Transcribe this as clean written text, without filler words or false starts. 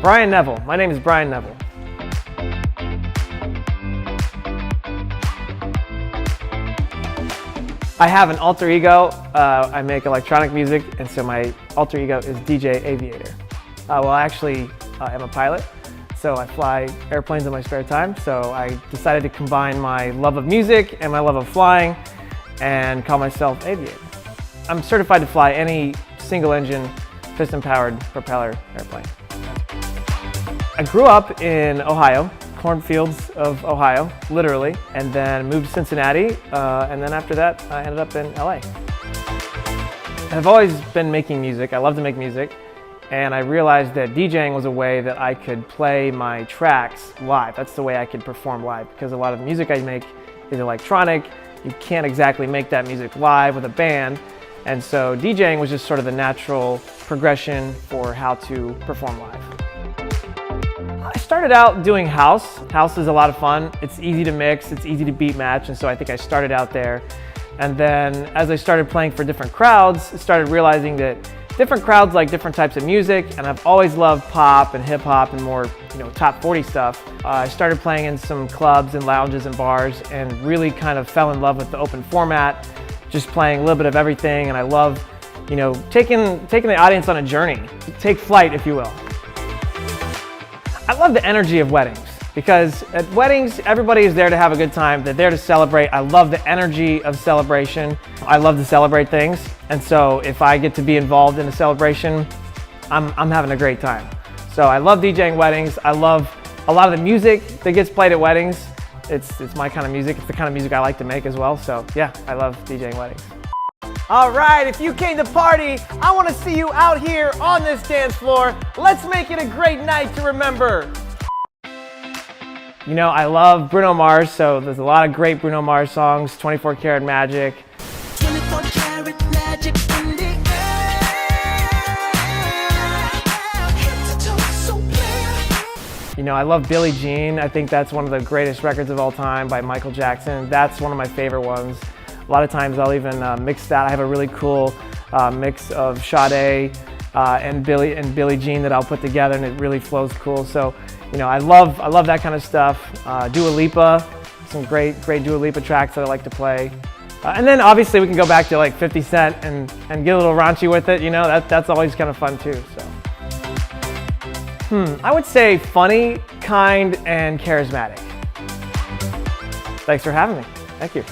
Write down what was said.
Bryan Neville. My name is Bryan Neville. I have an alter ego. I make electronic music, and so my alter ego is DJ Aviator. Well, actually, I'm a pilot, so I fly airplanes in my spare time. So I decided to combine my love of music and my love of flying and call myself Aviator. I'm certified to fly any single-engine, piston-powered propeller airplane. I grew up in Ohio, cornfields of Ohio, literally, and then moved to Cincinnati, and then after that, I ended up in LA. I've always been making music. I love to make music, and I realized that DJing was a way that I could play my tracks live. That's the way I could perform live, because a lot of the music I make is electronic. You can't exactly make that music live with a band, and so DJing was just sort of the natural progression for how to perform live. I started out doing house. House is a lot of fun. It's easy to mix, it's easy to beat match, and so I think I started out there. And then as I started playing for different crowds, I started realizing that different crowds like different types of music, and I've always loved pop and hip hop and more, top 40 stuff. I started playing in some clubs and lounges and bars and really kind of fell in love with the open format, just playing a little bit of everything, and I love, taking the audience on a journey, take flight, if you will. I love the energy of weddings, because at weddings, everybody is there to have a good time. They're there to celebrate. I love the energy of celebration. I love to celebrate things, and so if I get to be involved in a celebration, I'm having a great time. So I love DJing weddings. I love a lot of the music that gets played at weddings. It's my kind of music. It's the kind of music I like to make as well. So yeah, I love DJing weddings. All right, if you came to party, I want to see you out here on this dance floor. Let's make it a great night to remember. I love Bruno Mars, so there's a lot of great Bruno Mars songs, 24 Karat Magic. 24 karat magic in the air. Head to toe, so clear. I love Billie Jean. I think that's one of the greatest records of all time by Michael Jackson. That's one of my favorite ones. A lot of times I'll even mix that. I have a really cool mix of Sade and Billie Jean that I'll put together, and it really flows cool. So, I love that kind of stuff. Dua Lipa, some great Dua Lipa tracks that I like to play. And then obviously we can go back to like 50 Cent and get a little raunchy with it. That's always kind of fun too. So, I would say funny, kind, and charismatic. Thanks for having me. Thank you.